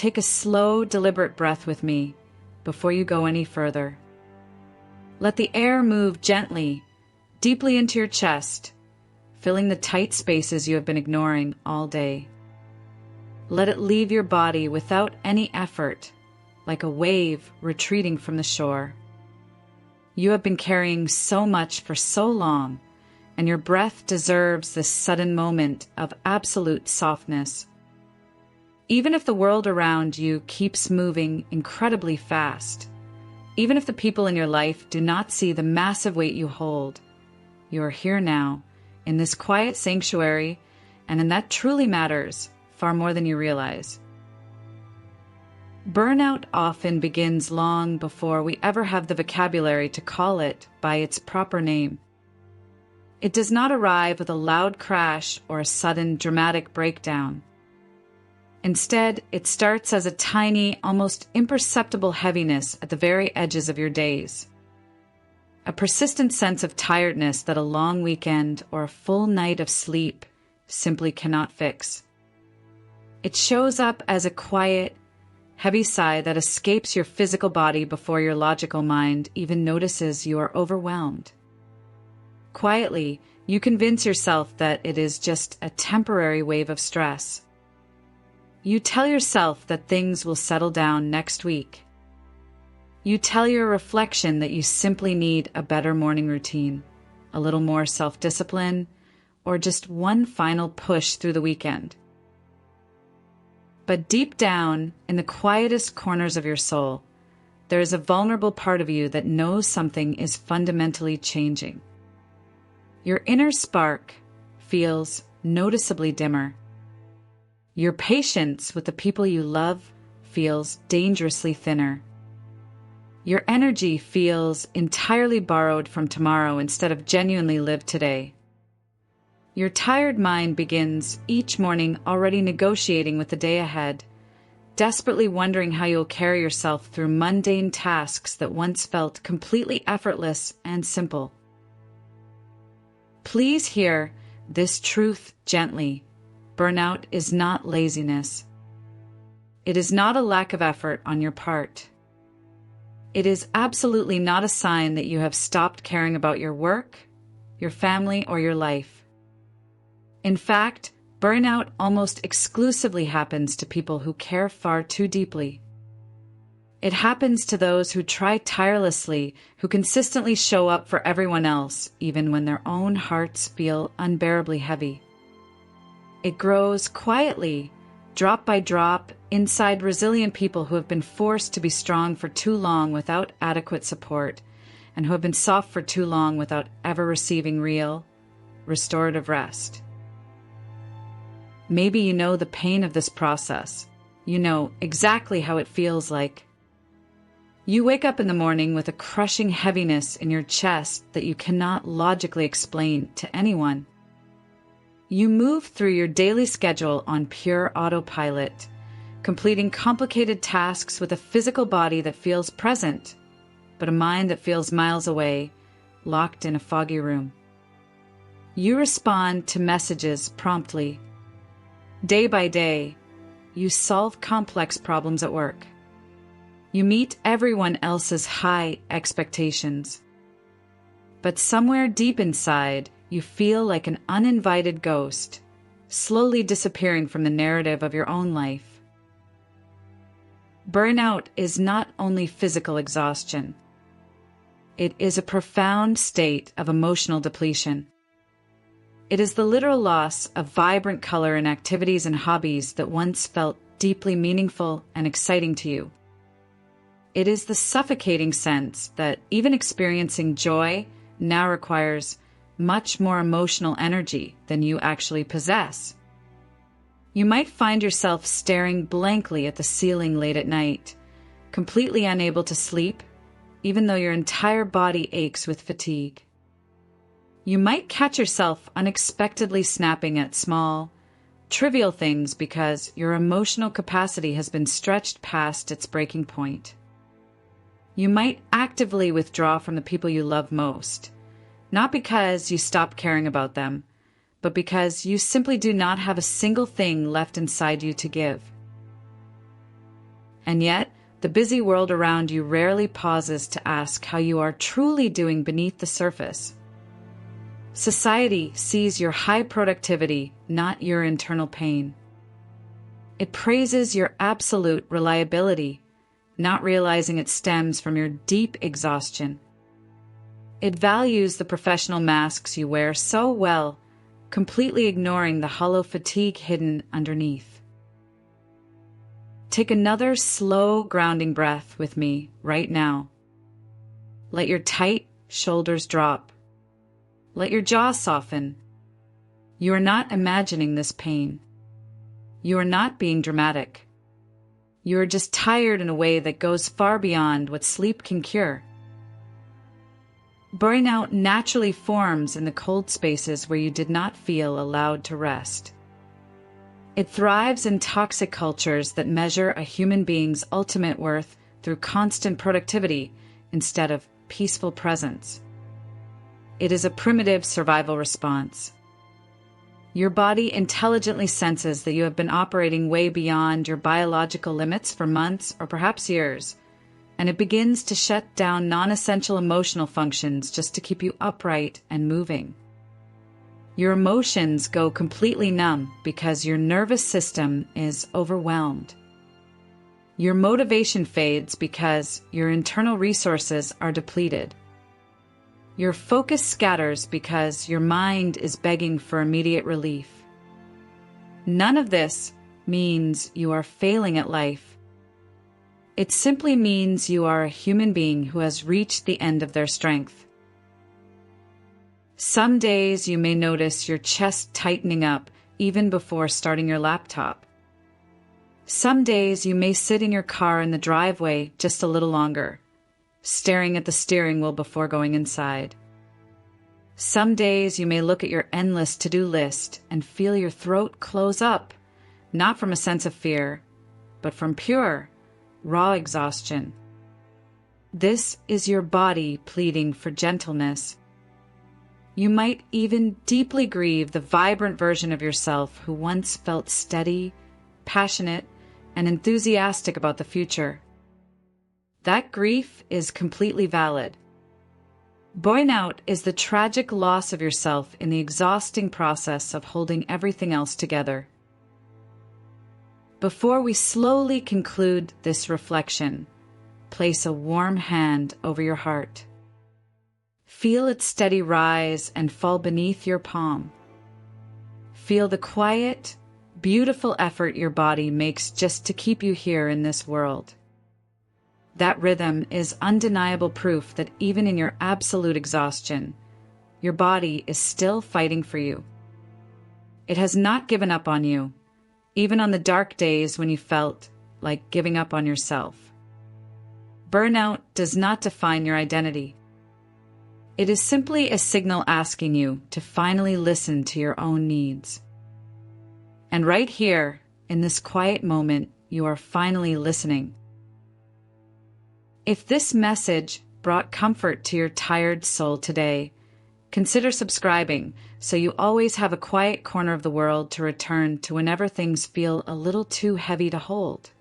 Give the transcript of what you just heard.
take a slow, deliberate breath with me before you go any further. Let the air move gently, deeply into your chest, filling the tight spaces you have been ignoring all day. Let it leave your body without any effort, like a wave retreating from the shore. You have been carrying so much for so long, and your breath deserves this sudden moment of absolute softness. Even if the world around you keeps moving incredibly fast, even if the people in your life do not see the massive weight you hold, you are here now, in this quiet sanctuary, and that truly matters far more than you realize. Burnout often begins long before we ever have the vocabulary to call it by its proper name. It does not arrive with a loud crash or a sudden dramatic breakdown. Instead, it starts as a tiny, almost imperceptible heaviness at the very edges of your days. A persistent sense of tiredness that a long weekend or a full night of sleep simply cannot fix. It shows up as a quiet, heavy sigh that escapes your physical body before your logical mind even notices you are overwhelmed. Quietly, you convince yourself that it is just a temporary wave of stress. You tell yourself that things will settle down next week. You tell your reflection that you simply need a better morning routine, a little more self-discipline, or just one final push through the weekend. But deep down, in the quietest corners of your soul, there is a vulnerable part of you that knows something is fundamentally changing. Your inner spark feels noticeably dimmer. Your patience with the people you love feels dangerously thinner. Your energy feels entirely borrowed from tomorrow instead of genuinely lived today. Your tired mind begins each morning already negotiating with the day ahead, desperately wondering how you'll carry yourself through mundane tasks that once felt completely effortless and simple. Please hear this truth gently. Burnout is not laziness. It is not a lack of effort on your part. It is absolutely not a sign that you have stopped caring about your work, your family, or your life. In fact, burnout almost exclusively happens to people who care far too deeply. It happens to those who try tirelessly, who consistently show up for everyone else, even when their own hearts feel unbearably heavy. It grows quietly, drop by drop, inside resilient people who have been forced to be strong for too long without adequate support, and who have been soft for too long without ever receiving real, restorative rest. Maybe you know the pain of this process. You know exactly how it feels like. You wake up in the morning with a crushing heaviness in your chest that you cannot logically explain to anyone. You move through your daily schedule on pure autopilot, completing complicated tasks with a physical body that feels present, but a mind that feels miles away, locked in a foggy room. You respond to messages promptly. Day by day, you solve complex problems at work. You meet everyone else's high expectations. But somewhere deep inside, you feel like an uninvited ghost, slowly disappearing from the narrative of your own life. Burnout is not only physical exhaustion. It is a profound state of emotional depletion. It is the literal loss of vibrant color in activities and hobbies that once felt deeply meaningful and exciting to you. It is the suffocating sense that even experiencing joy now requires much more emotional energy than you actually possess. You might find yourself staring blankly at the ceiling late at night, completely unable to sleep, even though your entire body aches with fatigue. You might catch yourself unexpectedly snapping at small, trivial things because your emotional capacity has been stretched past its breaking point. You might actively withdraw from the people you love most, not because you stop caring about them, but because you simply do not have a single thing left inside you to give. And yet, the busy world around you rarely pauses to ask how you are truly doing beneath the surface. Society sees your high productivity, not your internal pain. It praises your absolute reliability, not realizing it stems from your deep exhaustion. It values the professional masks you wear so well, completely ignoring the hollow fatigue hidden underneath. Take another slow, grounding breath with me right now. Let your tight shoulders drop. Let your jaw soften. You are not imagining this pain. You are not being dramatic. You are just tired in a way that goes far beyond what sleep can cure. Burnout naturally forms in the cold spaces where you did not feel allowed to rest. It thrives in toxic cultures that measure a human being's ultimate worth through constant productivity instead of peaceful presence. It is a primitive survival response. Your body intelligently senses that you have been operating way beyond your biological limits for months or perhaps years, and it begins to shut down non-essential emotional functions just to keep you upright and moving. Your emotions go completely numb because your nervous system is overwhelmed. Your motivation fades because your internal resources are depleted. Your focus scatters because your mind is begging for immediate relief. None of this means you are failing at life. It simply means you are a human being who has reached the end of their strength. Some days you may notice your chest tightening up even before starting your laptop. Some days you may sit in your car in the driveway just a little longer, staring at the steering wheel before going inside. Some days you may look at your endless to-do list and feel your throat close up, not from a sense of fear, but from pure, raw exhaustion. This is your body pleading for gentleness. You might even deeply grieve the vibrant version of yourself who once felt steady, passionate, and enthusiastic about the future. That grief is completely valid. Burnout is the tragic loss of yourself in the exhausting process of holding everything else together. Before we slowly conclude this reflection, place a warm hand over your heart. Feel its steady rise and fall beneath your palm. Feel the quiet, beautiful effort your body makes just to keep you here in this world. That rhythm is undeniable proof that even in your absolute exhaustion, your body is still fighting for you. It has not given up on you, even on the dark days when you felt like giving up on yourself. Burnout does not define your identity. It is simply a signal asking you to finally listen to your own needs. And right here, in this quiet moment, you are finally listening. If this message brought comfort to your tired soul today, consider subscribing so you always have a quiet corner of the world to return to whenever things feel a little too heavy to hold.